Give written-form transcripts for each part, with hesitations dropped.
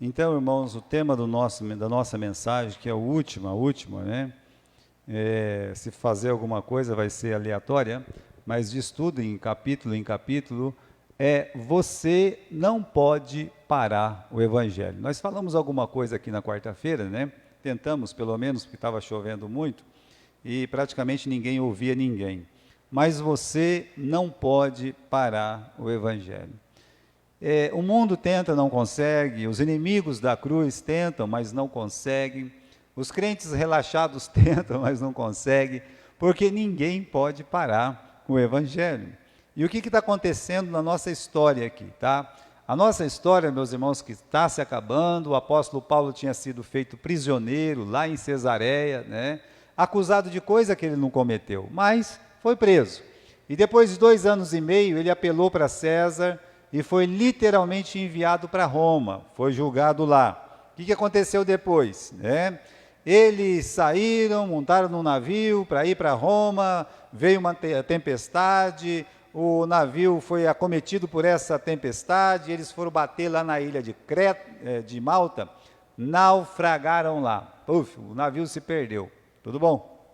Então, irmãos, o tema da nossa mensagem, que é a última, né? Se fazer alguma coisa vai ser aleatória, mas de estudo em capítulo, você não pode parar o Evangelho. Nós falamos alguma coisa aqui na quarta-feira, né? Tentamos, pelo menos, porque estava chovendo muito, e praticamente ninguém ouvia ninguém. Mas você não pode parar o Evangelho. O mundo tenta, não consegue, os inimigos da cruz tentam, mas não conseguem, os crentes relaxados tentam, mas não conseguem, porque ninguém pode parar o Evangelho. E o que está acontecendo na nossa história aqui, tá? A nossa história, meus irmãos, que está se acabando, o apóstolo Paulo tinha sido feito prisioneiro lá em Cesareia, né? Acusado de coisa que ele não cometeu, mas foi preso. E depois de 2 anos e meio, ele apelou para César, e foi literalmente enviado para Roma, foi julgado lá. O que aconteceu depois? Eles saíram, montaram num navio para ir para Roma, veio uma tempestade, o navio foi acometido por essa tempestade, eles foram bater lá na ilha de Malta, naufragaram lá. O navio se perdeu. Tudo bom?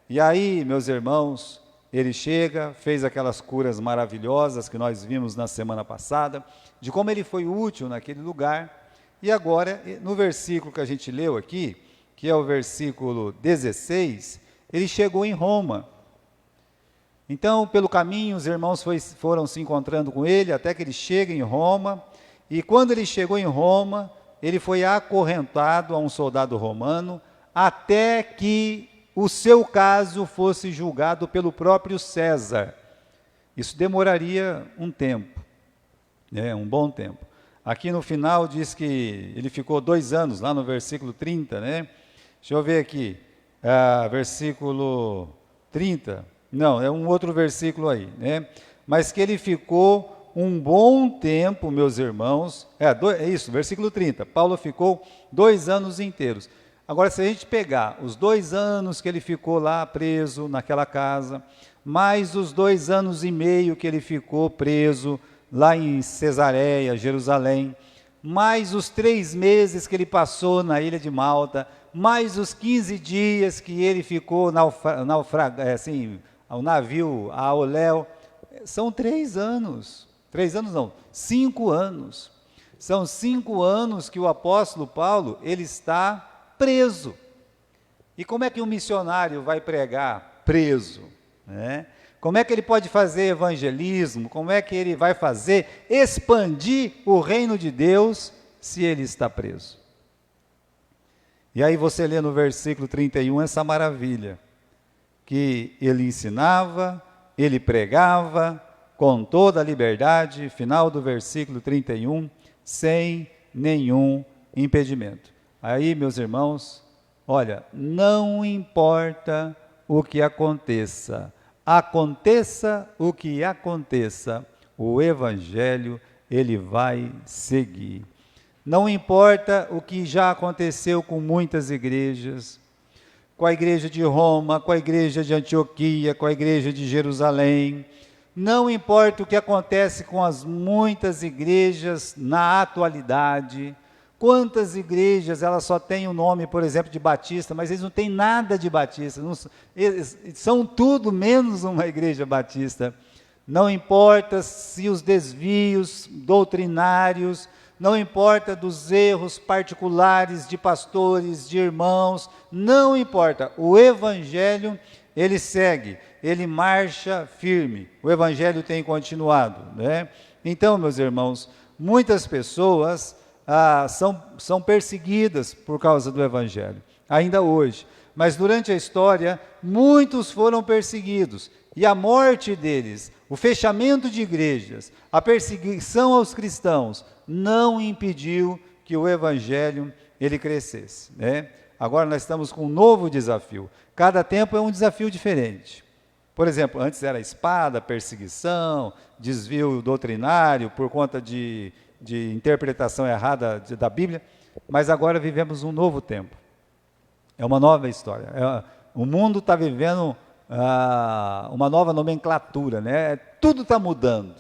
E aí, meus irmãos, ele chega, fez aquelas curas maravilhosas que nós vimos na semana passada, de como ele foi útil naquele lugar. E agora, no versículo que a gente leu aqui, que é o versículo 16, ele chegou em Roma. Então, pelo caminho, os irmãos foram se encontrando com ele, até que ele chega em Roma. E quando ele chegou em Roma, ele foi acorrentado a um soldado romano, até que o seu caso fosse julgado pelo próprio César. Isso demoraria um tempo, um bom tempo. Aqui no final diz que ele ficou 2 anos, lá no versículo 30, né? Deixa eu ver aqui, versículo 30, não, é um outro versículo aí, né? Mas que ele ficou um bom tempo, meus irmãos, é isso, versículo 30, Paulo ficou 2 anos inteiros. Agora, se a gente pegar os 2 anos que ele ficou lá preso naquela casa, mais os 2 anos e meio que ele ficou preso lá em Cesareia, Jerusalém, mais os 3 meses que ele passou na ilha de Malta, mais os 15 dias que ele ficou ao navio, a Oléu, são 3 anos. 3 anos não, 5 anos. São 5 anos que o apóstolo Paulo, ele está preso. E como é que um missionário vai pregar preso? Como é que ele pode fazer evangelismo? Como é que ele vai expandir o reino de Deus se ele está preso? E aí você lê no versículo 31 essa maravilha, que ele ensinava, ele pregava com toda a liberdade, final do versículo 31, sem nenhum impedimento. Aí, meus irmãos, olha, não importa o que aconteça o que aconteça, o Evangelho, ele vai seguir. Não importa o que já aconteceu com muitas igrejas, com a igreja de Roma, com a igreja de Antioquia, com a igreja de Jerusalém, não importa o que acontece com as muitas igrejas na atualidade. Quantas igrejas, elas só têm o nome, por exemplo, de Batista, mas eles não têm nada de Batista, eles são tudo menos uma igreja batista. Não importa se os desvios doutrinários, não importa dos erros particulares de pastores, de irmãos, não importa, o Evangelho, ele segue, ele marcha firme, o Evangelho tem continuado, Então, meus irmãos, muitas pessoas são perseguidas por causa do Evangelho, ainda hoje. Mas durante a história, muitos foram perseguidos. E a morte deles, o fechamento de igrejas, a perseguição aos cristãos, não impediu que o Evangelho ele crescesse. Agora nós estamos com um novo desafio. Cada tempo é um desafio diferente. Por exemplo, antes era espada, perseguição, desvio doutrinário por conta de interpretação errada da Bíblia, mas agora vivemos um novo tempo. É uma nova história. O mundo está vivendo uma nova nomenclatura, Tudo está mudando.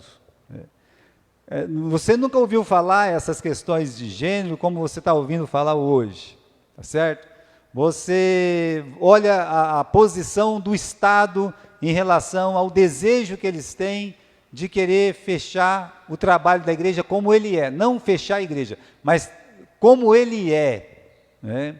Você nunca ouviu falar essas questões de gênero como você está ouvindo falar hoje, tá certo? Você olha a posição do Estado em relação ao desejo que eles têm de querer fechar o trabalho da igreja como ele é, não fechar a igreja, mas como ele é, né?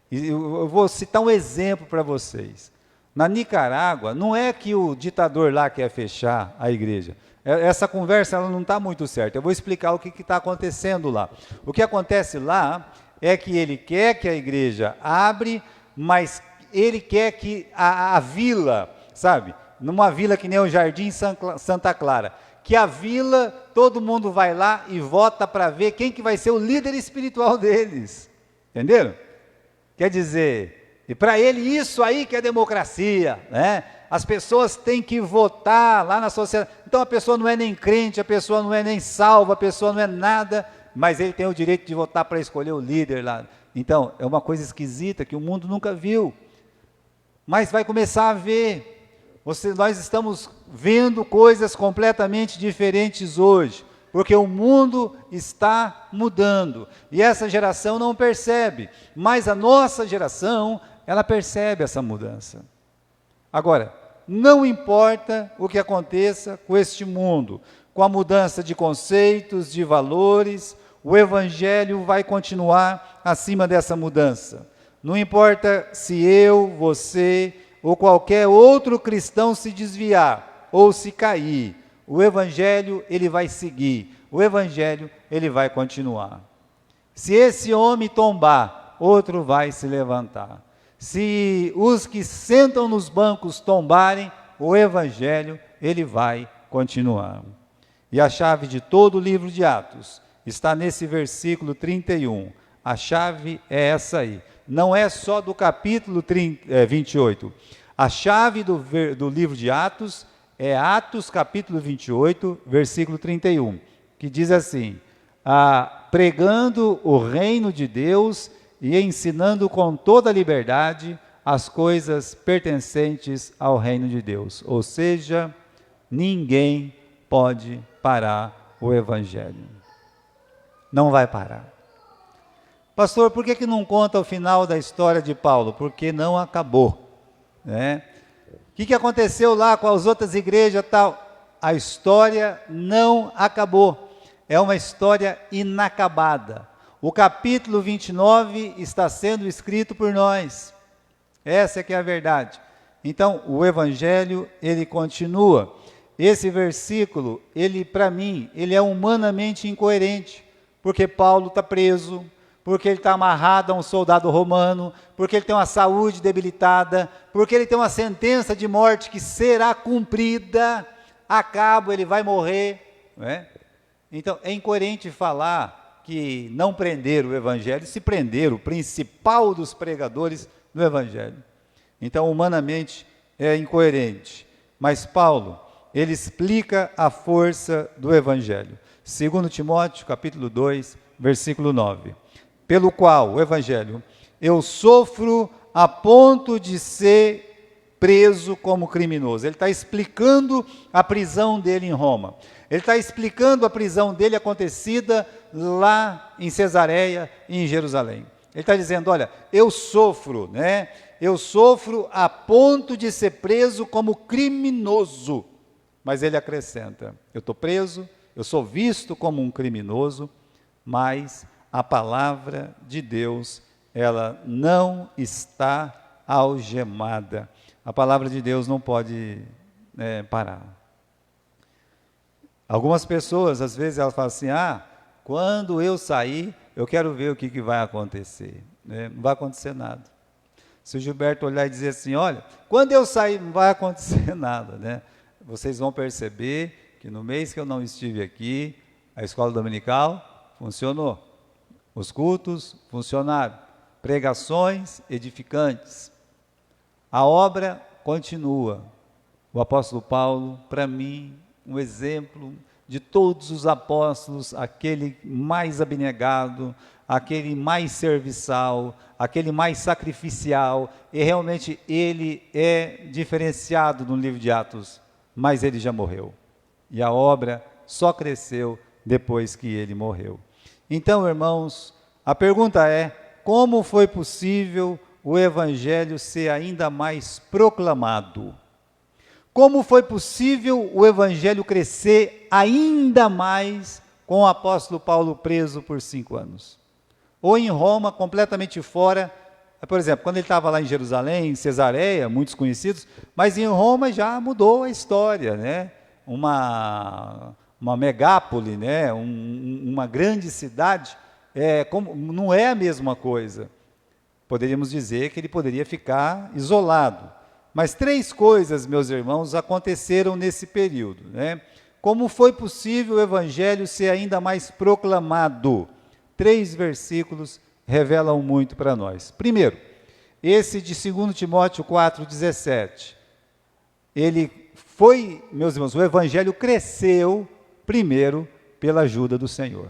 E eu vou citar um exemplo para vocês. Na Nicarágua, não é que o ditador lá quer fechar a igreja. Essa conversa ela não está muito certa. Eu vou explicar o que está acontecendo lá. O que acontece lá é que ele quer que a igreja abre, mas ele quer que a vila, sabe? Numa vila que nem o Jardim Santa Clara, que a vila, todo mundo vai lá e vota para ver quem que vai ser o líder espiritual deles. Entenderam? Quer dizer, e para ele isso aí que é democracia, né? As pessoas têm que votar lá na sociedade. Então a pessoa não é nem crente, a pessoa não é nem salva, a pessoa não é nada, mas ele tem o direito de votar para escolher o líder lá. Então, é uma coisa esquisita que o mundo nunca viu. Mas vai começar a ver. Nós estamos vendo coisas completamente diferentes hoje, porque o mundo está mudando. E essa geração não percebe, mas a nossa geração, ela percebe essa mudança. Agora, não importa o que aconteça com este mundo, com a mudança de conceitos, de valores, o Evangelho vai continuar acima dessa mudança. Não importa se eu, você ou qualquer outro cristão se desviar ou se cair, o Evangelho ele vai seguir, o Evangelho ele vai continuar. Se esse homem tombar, outro vai se levantar. Se os que sentam nos bancos tombarem, o Evangelho ele vai continuar. E a chave de todo o livro de Atos está nesse versículo 31. A chave é essa aí. Não é só do capítulo 28. A chave do livro de Atos é Atos capítulo 28, versículo 31, que diz assim: pregando o reino de Deus e ensinando com toda liberdade as coisas pertencentes ao reino de Deus. Ou seja, ninguém pode parar o Evangelho. Não vai parar. Pastor, por que não conta o final da história de Paulo? Porque não acabou, né? O que aconteceu lá com as outras igrejas tal? A história não acabou. É uma história inacabada. O capítulo 29 está sendo escrito por nós. Essa é que é a verdade. Então, o Evangelho, ele continua. Esse versículo, ele para mim, ele é humanamente incoerente, porque Paulo está preso, porque ele está amarrado a um soldado romano, porque ele tem uma saúde debilitada, porque ele tem uma sentença de morte que será cumprida, a cabo ele vai morrer, não é? Então, é incoerente falar que não prenderam o Evangelho, se prenderam o principal dos pregadores do Evangelho. Então, humanamente, é incoerente. Mas Paulo, ele explica a força do Evangelho. 2 Timóteo, capítulo 2, versículo 9. Pelo qual, o Evangelho, eu sofro a ponto de ser preso como criminoso. Ele está explicando a prisão dele em Roma. Ele está explicando a prisão dele acontecida lá em Cesareia e em Jerusalém. Ele está dizendo, olha, eu sofro, né? Eu sofro a ponto de ser preso como criminoso. Mas ele acrescenta, eu estou preso, eu sou visto como um criminoso, mas a palavra de Deus, ela não está algemada. A palavra de Deus não pode parar. Algumas pessoas, às vezes, elas falam assim, quando eu sair, eu quero ver o que vai acontecer. Não vai acontecer nada. Se o Gilberto olhar e dizer assim, olha, quando eu sair, não vai acontecer nada, né? Vocês vão perceber que no mês que eu não estive aqui, a escola dominical funcionou. Os cultos funcionaram. Pregações edificantes. A obra continua. O apóstolo Paulo, para mim, um exemplo de todos os apóstolos, aquele mais abnegado, aquele mais serviçal, aquele mais sacrificial, e realmente ele é diferenciado no livro de Atos, mas ele já morreu. E a obra só cresceu depois que ele morreu. Então, irmãos, a pergunta é: como foi possível o Evangelho ser ainda mais proclamado? Como foi possível o Evangelho crescer ainda mais com o apóstolo Paulo preso por 5 anos? Ou em Roma, completamente fora. Por exemplo, quando ele estava lá em Jerusalém, em Cesareia, muitos conhecidos, mas em Roma já mudou a história, né? Uma megápole, né? Uma grande cidade, não é a mesma coisa. Poderíamos dizer que ele poderia ficar isolado. Mas 3 coisas, meus irmãos, aconteceram nesse período, né? Como foi possível o Evangelho ser ainda mais proclamado? 3 versículos revelam muito para nós. Primeiro, esse de 2 Timóteo 4,17. Ele foi, meus irmãos, o Evangelho cresceu primeiro pela ajuda do Senhor.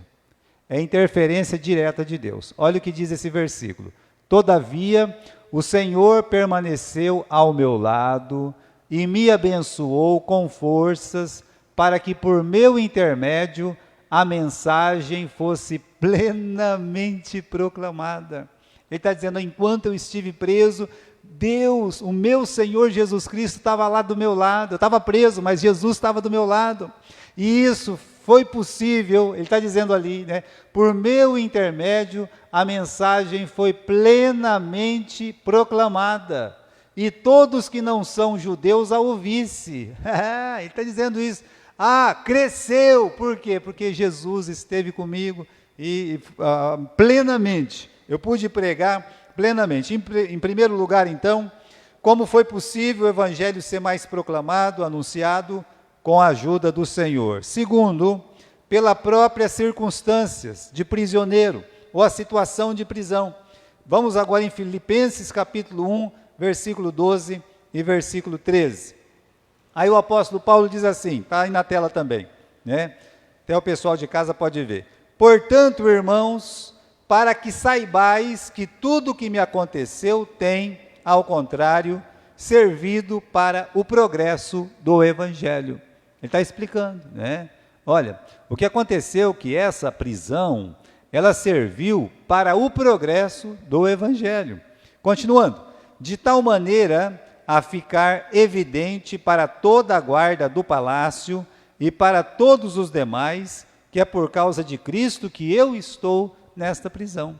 É interferência direta de Deus. Olha o que diz esse versículo. Todavia, o Senhor permaneceu ao meu lado e me abençoou com forças para que por meu intermédio a mensagem fosse plenamente proclamada. Ele está dizendo, enquanto eu estive preso, Deus, o meu Senhor Jesus Cristo estava lá do meu lado. Eu estava preso, mas Jesus estava do meu lado. E isso foi possível, ele está dizendo ali, né? Por meu intermédio, a mensagem foi plenamente proclamada. E todos que não são judeus a ouvisse. Ele está dizendo isso. Cresceu. Por quê? Porque Jesus esteve comigo e plenamente. Eu pude pregar plenamente. Em primeiro lugar, então, como foi possível o Evangelho ser mais proclamado, anunciado, com a ajuda do Senhor? Segundo, pela própria circunstâncias de prisioneiro, ou a situação de prisão. Vamos agora em Filipenses capítulo 1, versículo 12 e versículo 13. Aí o apóstolo Paulo diz assim, está aí na tela também, né? Até o pessoal de casa pode ver. Portanto, irmãos, para que saibais que tudo o que me aconteceu tem, ao contrário, servido para o progresso do Evangelho. Ele está explicando, né? Olha, o que aconteceu é que essa prisão, ela serviu para o progresso do Evangelho. Continuando, de tal maneira a ficar evidente para toda a guarda do palácio e para todos os demais, que é por causa de Cristo que eu estou nesta prisão.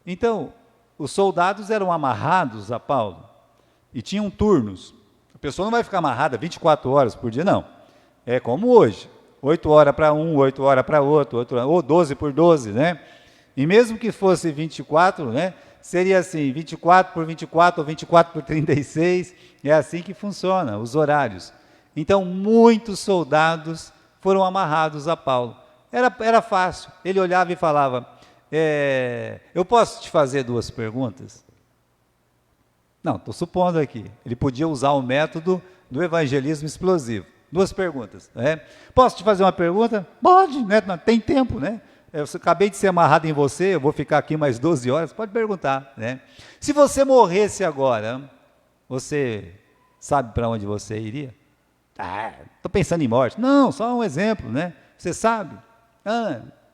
Então, os soldados eram amarrados a Paulo e tinham turnos. A pessoa não vai ficar amarrada 24 horas por dia, não. É como hoje, 8 horas para um, 8 horas para outro, ou 12 por 12, né? E mesmo que fosse 24, né? Seria assim, 24 por 24 ou 24 por 36, é assim que funciona, os horários. Então, muitos soldados foram amarrados a Paulo. Era fácil, ele olhava e falava, eu posso te fazer 2 perguntas? Não, estou supondo aqui, ele podia usar o método do evangelismo explosivo. 2 perguntas, né? Posso te fazer uma pergunta? Pode, né? Tem tempo, né? Eu acabei de ser amarrado em você, eu vou ficar aqui mais 12 horas, pode perguntar, né? Se você morresse agora, você sabe para onde você iria? Estou pensando em morte. Não, só um exemplo, né? Você sabe?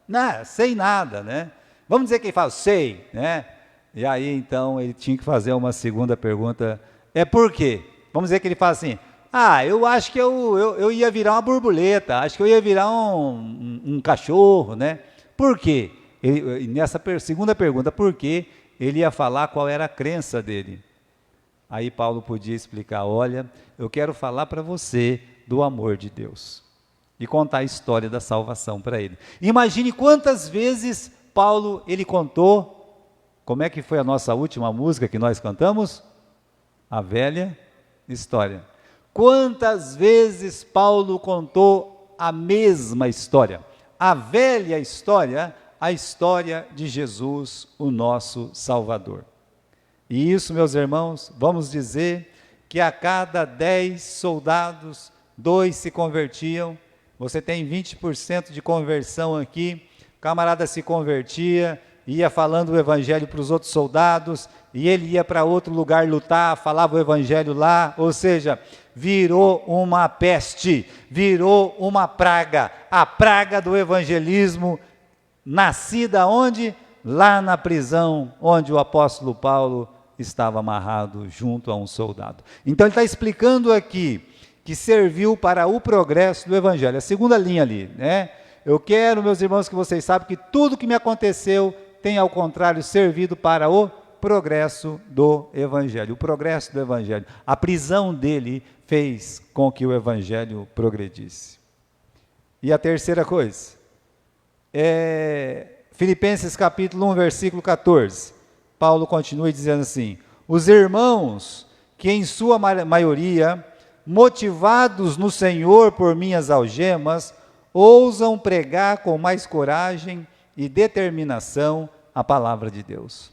Não, sei nada, né? Vamos dizer que ele fala, sei, né? E aí, então, ele tinha que fazer uma segunda pergunta. Por quê? Vamos dizer que ele fala assim, eu acho que eu ia virar uma borboleta, acho que eu ia virar um cachorro, né? Por quê? Nessa segunda pergunta, por quê? Ele ia falar qual era a crença dele. Aí Paulo podia explicar, olha, eu quero falar para você do amor de Deus. E contar a história da salvação para ele. Imagine quantas vezes Paulo, ele contou, como é que foi a nossa última música que nós cantamos? A velha história. Quantas vezes Paulo contou a mesma história? A velha história, a história de Jesus, o nosso Salvador. E isso, meus irmãos, vamos dizer que a cada 10 soldados, 2 se convertiam. Você tem 20% de conversão aqui. O camarada se convertia, ia falando o evangelho para os outros soldados, e ele ia para outro lugar lutar, falava o evangelho lá, ou seja, virou uma peste, virou uma praga, a praga do evangelismo, nascida onde? Lá na prisão, onde o apóstolo Paulo estava amarrado junto a um soldado. Então ele está explicando aqui, que serviu para o progresso do evangelho. A segunda linha ali, né? Eu quero, meus irmãos, que vocês saibam que tudo que me aconteceu tem, ao contrário, servido para o progresso do evangelho. O progresso do evangelho. A prisão dele fez com que o evangelho progredisse. E a terceira coisa, Filipenses capítulo 1, versículo 14. Paulo continua dizendo assim: os irmãos que em sua maioria, motivados no Senhor por minhas algemas, ousam pregar com mais coragem e determinação a palavra de Deus.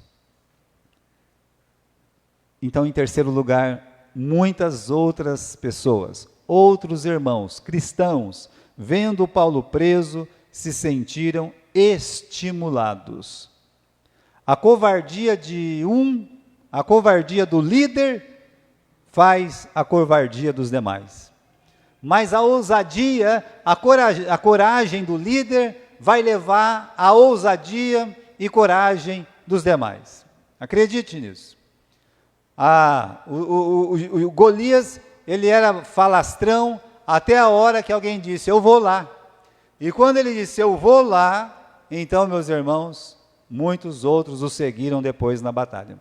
Então, em terceiro lugar, muitas outras pessoas, outros irmãos cristãos, vendo Paulo preso, se sentiram estimulados. A covardia do líder faz a covardia dos demais. Mas a ousadia, a coragem do líder vai levar à ousadia e coragem dos demais. Acredite nisso. O Golias, ele era falastrão até a hora que alguém disse, eu vou lá. E quando ele disse, eu vou lá, então, meus irmãos, muitos outros o seguiram depois na batalha.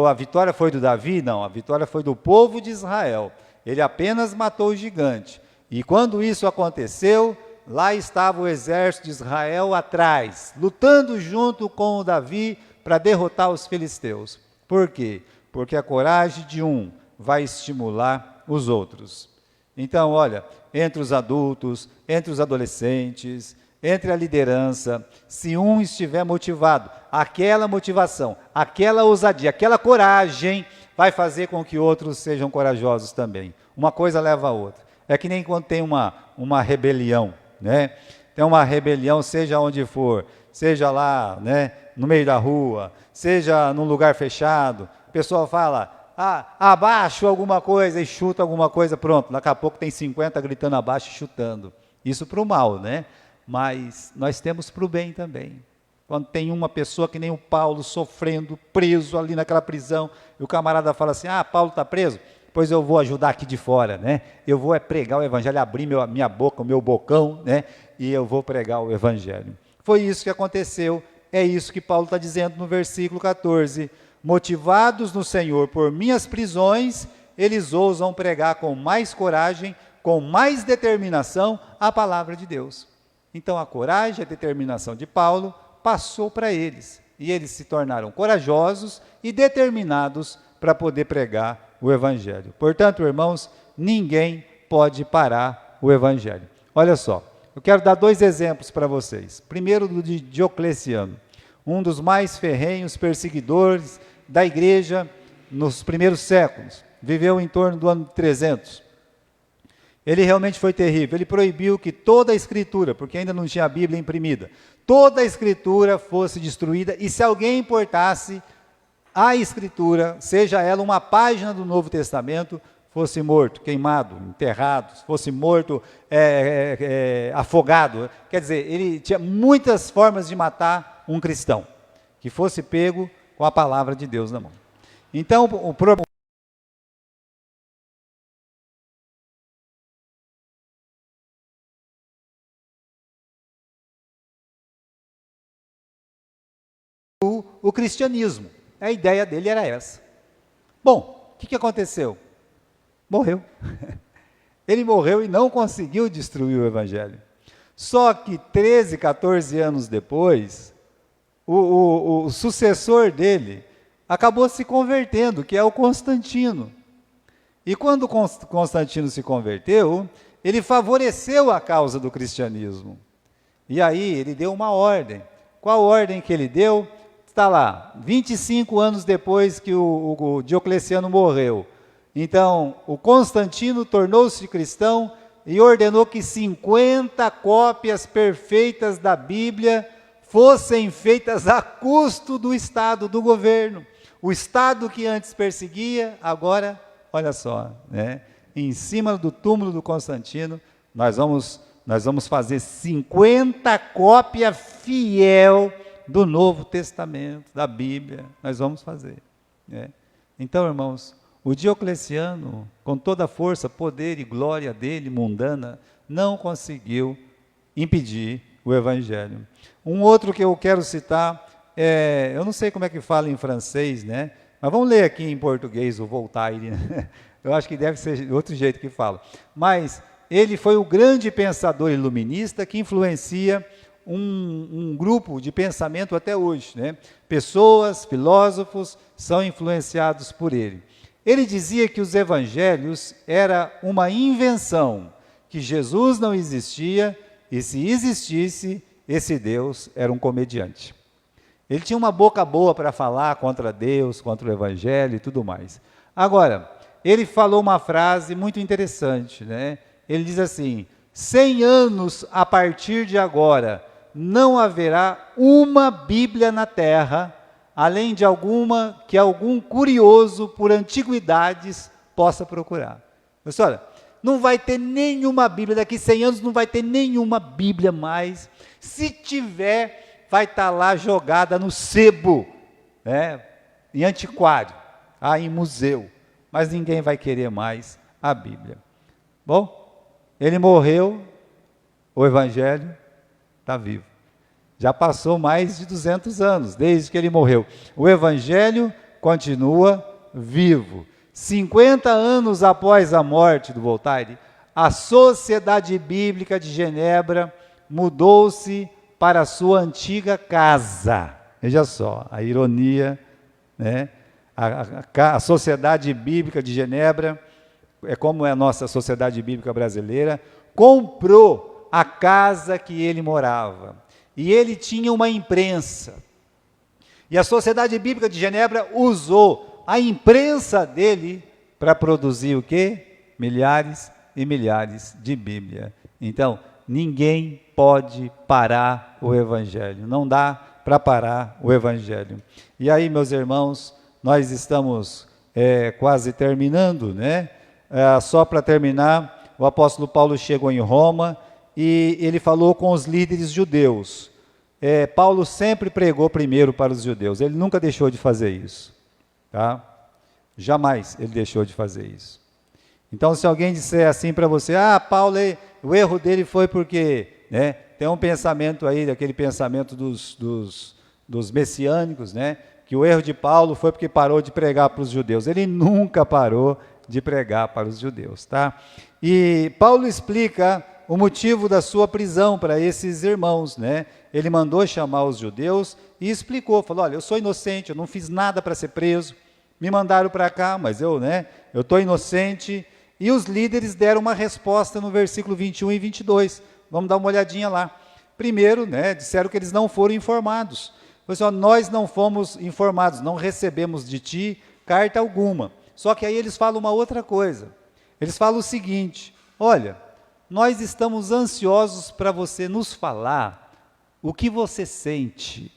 A vitória foi do Davi? Não, a vitória foi do povo de Israel. Ele apenas matou o gigante. E quando isso aconteceu, lá estava o exército de Israel atrás, lutando junto com o Davi para derrotar os filisteus. Por quê? Porque a coragem de um vai estimular os outros. Então, olha, entre os adultos, entre os adolescentes, entre a liderança, se um estiver motivado, aquela motivação, aquela ousadia, aquela coragem, vai fazer com que outros sejam corajosos também. Uma coisa leva a outra. É que nem quando tem uma rebelião, né? Tem uma rebelião, seja onde for, seja lá, né, no meio da rua, seja num lugar fechado, o pessoal fala, abaixo alguma coisa e chuta alguma coisa, pronto, daqui a pouco tem 50 gritando abaixo e chutando. Isso para o mal, né? Mas nós temos para o bem também. Quando tem uma pessoa que nem o Paulo sofrendo, preso ali naquela prisão, e o camarada fala assim, Paulo está preso? Pois eu vou ajudar aqui de fora, né? Eu vou pregar o evangelho, abrir minha boca, o meu bocão, né? E eu vou pregar o evangelho. Foi isso que aconteceu, é isso que Paulo está dizendo no versículo 14. Motivados no Senhor por minhas prisões, eles ousam pregar com mais coragem, com mais determinação, a palavra de Deus. Então a coragem e a determinação de Paulo passou para eles, e eles se tornaram corajosos e determinados para poder pregar o evangelho. Portanto, irmãos, ninguém pode parar o evangelho. Olha só, eu quero dar 2 exemplos para vocês. Primeiro, do de Diocleciano, um dos mais ferrenhos perseguidores da igreja nos primeiros séculos, viveu em torno do ano 300. Ele realmente foi terrível. Ele proibiu que toda a escritura, porque ainda não tinha a Bíblia imprimida, toda a escritura fosse destruída, e se alguém importasse a escritura, seja ela uma página do Novo Testamento, fosse morto, queimado, enterrado, fosse morto, afogado. Quer dizer, ele tinha muitas formas de matar um cristão, que fosse pego com a palavra de Deus na mão. Então, o problema o cristianismo. A ideia dele era essa. Bom, o que aconteceu? Morreu. Ele morreu e não conseguiu destruir o evangelho. Só que 13, 14 anos depois, o sucessor dele acabou se convertendo, que é o Constantino. E quando Constantino se converteu, ele favoreceu a causa do cristianismo. E aí ele deu uma ordem. Qual ordem que ele deu? Está lá, 25 anos depois que o Diocleciano morreu. Então, o Constantino tornou-se cristão e ordenou que 50 cópias perfeitas da Bíblia fossem feitas a custo do Estado, do governo. O Estado que antes perseguia, agora, olha só, né? Em cima do túmulo do Constantino, nós vamos fazer 50 cópias fiel do Novo Testamento, da Bíblia, nós vamos fazer. Né? Então, irmãos, o Diocleciano, com toda a força, poder e glória dele, mundana, não conseguiu impedir o Evangelho. Um outro que eu quero citar, eu não sei como é que fala em francês, né? Mas vamos ler aqui em português o Voltaire, né? Eu acho que deve ser outro jeito que fala. Mas ele foi o grande pensador iluminista que influencia um grupo de pensamento até hoje, né? Pessoas, filósofos, são influenciados por ele. Ele dizia que os evangelhos era uma invenção, que Jesus não existia, e se existisse, esse Deus era um comediante. Ele tinha uma boca boa para falar contra Deus, contra o evangelho e tudo mais. Agora, ele falou uma frase muito interessante, né? Ele diz assim: 100 anos a partir de agora, não haverá uma Bíblia na terra, além de alguma que algum curioso por antiguidades possa procurar. Pessoal, não vai ter nenhuma Bíblia, daqui 100 anos não vai ter nenhuma Bíblia mais. Se tiver, vai estar lá jogada no sebo, né? Em antiquário, em museu. Mas ninguém vai querer mais a Bíblia. Bom, ele morreu, o Evangelho está vivo. Já passou mais de 200 anos, desde que ele morreu. O Evangelho continua vivo. 50 anos após a morte do Voltaire, a Sociedade Bíblica de Genebra mudou-se para a sua antiga casa. Veja só, a ironia, né? A Sociedade Bíblica de Genebra, é como é a nossa Sociedade Bíblica Brasileira, comprou a casa que ele morava. E ele tinha uma imprensa. E a Sociedade Bíblica de Genebra usou a imprensa dele para produzir o quê? Milhares e milhares de Bíblia. Então, ninguém pode parar o Evangelho. Não dá para parar o Evangelho. E aí, meus irmãos, nós estamos quase terminando, né? Só para terminar, o apóstolo Paulo chegou em Roma e ele falou com os líderes judeus. Paulo sempre pregou primeiro para os judeus, ele nunca deixou de fazer isso. Tá? Jamais ele deixou de fazer isso. Então, se alguém disser assim para você, Paulo, o erro dele foi porque, né, tem um pensamento aí, daquele pensamento dos messiânicos, né, que o erro de Paulo foi porque parou de pregar para os judeus. Ele nunca parou de pregar para os judeus, tá? E Paulo explica o motivo da sua prisão para esses irmãos, né? Ele mandou chamar os judeus e explicou, falou: olha, eu sou inocente, eu não fiz nada para ser preso, me mandaram para cá, mas eu estou inocente. E os líderes deram uma resposta no versículo 21 e 22. Vamos dar uma olhadinha lá. Primeiro, né, disseram que eles não foram informados. Pessoal, nós não fomos informados, não recebemos de ti carta alguma. Só que aí eles falam uma outra coisa. Eles falam o seguinte: olha, nós estamos ansiosos para você nos falar o que você sente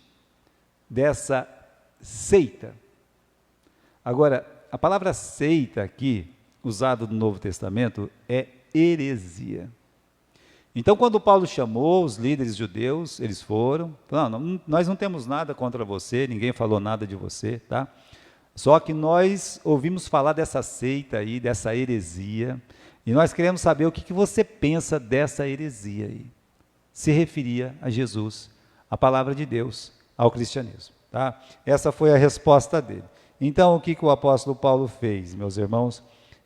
dessa seita. Agora, a palavra seita aqui, usada no Novo Testamento, é heresia. Então, quando Paulo chamou os líderes judeus, eles foram, falaram: não, nós não temos nada contra você, ninguém falou nada de você, tá? Só que nós ouvimos falar dessa seita aí, dessa heresia, e nós queremos saber o que você pensa dessa heresia aí. Se referia a Jesus, a palavra de Deus, ao cristianismo, tá? Essa foi a resposta dele. Então, o que o apóstolo Paulo fez, meus irmãos?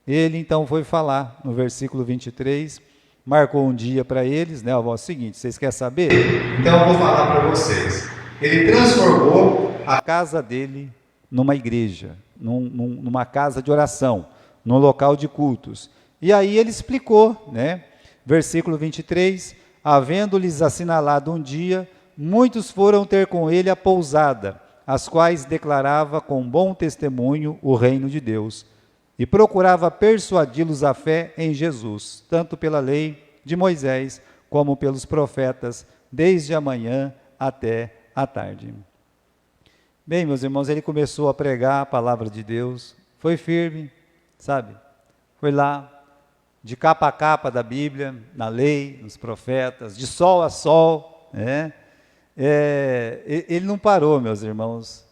Ele então foi falar no versículo 23, marcou um dia para eles, né? É o seguinte, vocês querem saber? Então eu vou falar para vocês. Ele transformou a casa dele numa igreja, numa casa de oração, num local de cultos. E aí ele explicou, né? Versículo 23, havendo-lhes assinalado um dia, muitos foram ter com ele a pousada, as quais declarava com bom testemunho o reino de Deus, e procurava persuadi-los à fé em Jesus, tanto pela lei de Moisés, como pelos profetas, desde a manhã até a tarde. Bem, meus irmãos, ele começou a pregar a palavra de Deus, foi firme, sabe? Foi lá, de capa a capa da Bíblia, na lei, nos profetas, de sol a sol, né? Ele não parou, meus irmãos.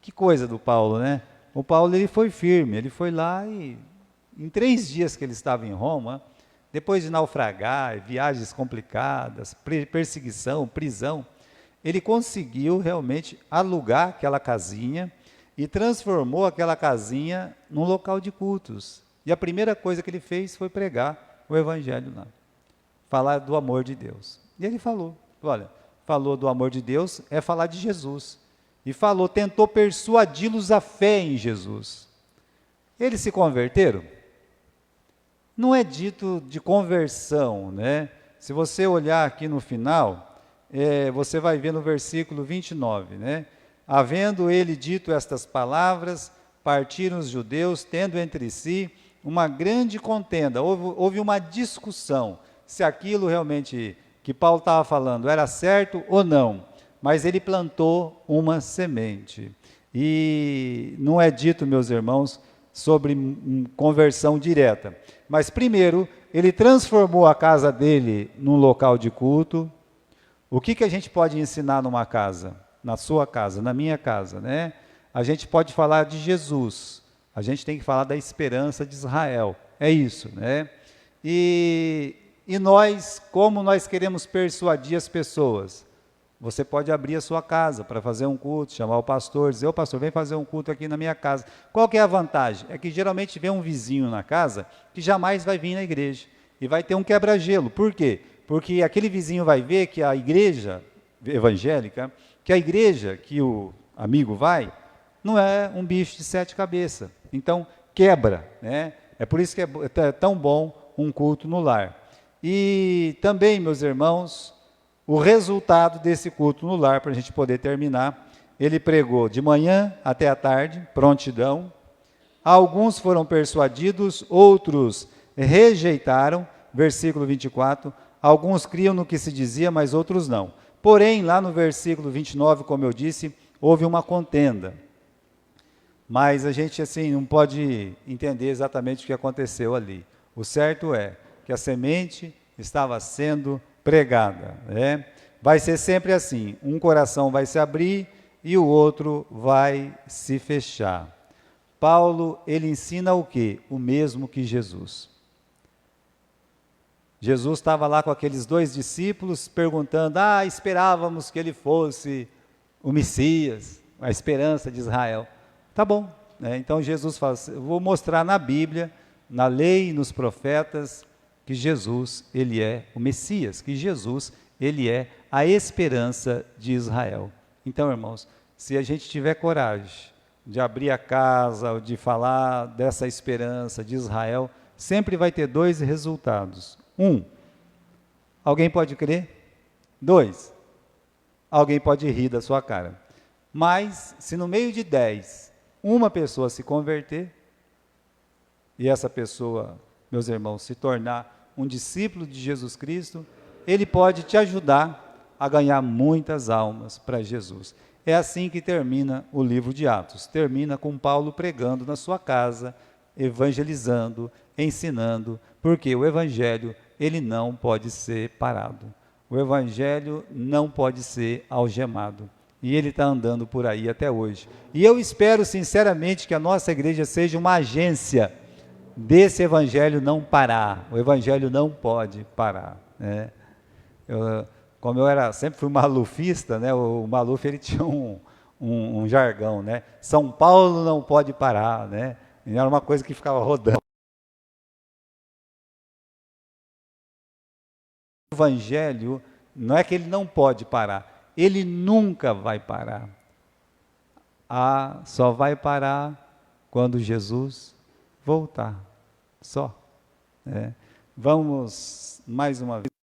Que coisa do Paulo, né? O Paulo, ele foi firme, ele foi lá e, em 3 dias que ele estava em Roma, depois de naufragar, viagens complicadas, perseguição, prisão, ele conseguiu realmente alugar aquela casinha e transformou aquela casinha num local de cultos. E a primeira coisa que ele fez foi pregar o evangelho lá, falar do amor de Deus. E ele falou, olha, falou do amor de Deus, é falar de Jesus. E falou, tentou persuadi-los à fé em Jesus. Eles se converteram? Não é dito de conversão, né? Se você olhar aqui no final, você vai ver no versículo 29, né? Havendo ele dito estas palavras, partiram os judeus, tendo entre si uma grande contenda. Houve uma discussão, se aquilo realmente que Paulo estava falando era certo ou não. Mas ele plantou uma semente. E não é dito, meus irmãos, sobre conversão direta. Mas primeiro, ele transformou a casa dele num local de culto. O que a gente pode ensinar numa casa? Na sua casa, na minha casa, né? A gente pode falar de Jesus. A gente tem que falar da esperança de Israel. É isso, né? E nós, como nós queremos persuadir as pessoas? Você pode abrir a sua casa para fazer um culto, chamar o pastor, dizer, ô pastor, vem fazer um culto aqui na minha casa. Qual que é a vantagem? É que geralmente vem um vizinho na casa que jamais vai vir na igreja e vai ter um quebra-gelo. Por quê? Porque aquele vizinho vai ver que a igreja evangélica, que a igreja que o amigo vai, não é um bicho de 7 cabeças. Então, quebra, né? É por isso que é tão bom um culto no lar. E também, meus irmãos, o resultado desse culto no lar, para a gente poder terminar, ele pregou de manhã até a tarde, prontidão. Alguns foram persuadidos, outros rejeitaram, versículo 24. Alguns criam no que se dizia, mas outros não. Porém, lá no versículo 29, como eu disse, houve uma contenda. Mas a gente assim não pode entender exatamente o que aconteceu ali. O certo é que a semente estava sendo pregada, né? Vai ser sempre assim, um coração vai se abrir e o outro vai se fechar. Paulo, ele ensina o quê? O mesmo que Jesus. Jesus estava lá com aqueles 2 discípulos perguntando, esperávamos que ele fosse o Messias, a esperança de Israel. Tá bom, né? Então Jesus fala, eu vou mostrar na Bíblia, na lei e nos profetas, que Jesus, ele é o Messias, que Jesus, ele é a esperança de Israel. Então, irmãos, se a gente tiver coragem de abrir a casa, de falar dessa esperança de Israel, sempre vai ter 2 resultados. 1, alguém pode crer? 2, alguém pode rir da sua cara. Mas, se no meio de 10, uma pessoa se converter, e essa pessoa, meus irmãos, se tornar um discípulo de Jesus Cristo, ele pode te ajudar a ganhar muitas almas para Jesus. É assim que termina o livro de Atos. Termina com Paulo pregando na sua casa, evangelizando, ensinando, porque o evangelho, ele não pode ser parado. O evangelho não pode ser algemado. E ele está andando por aí até hoje. E eu espero sinceramente que a nossa igreja seja uma agência desse evangelho não parar. O evangelho não pode parar, né? Como eu sempre fui malufista, né? O Maluf, ele tinha um jargão, né? São Paulo não pode parar, né? E era uma coisa que ficava rodando. O evangelho não é que ele não pode parar, ele nunca vai parar. Só vai parar quando Jesus voltar. Só. Vamos mais uma vez.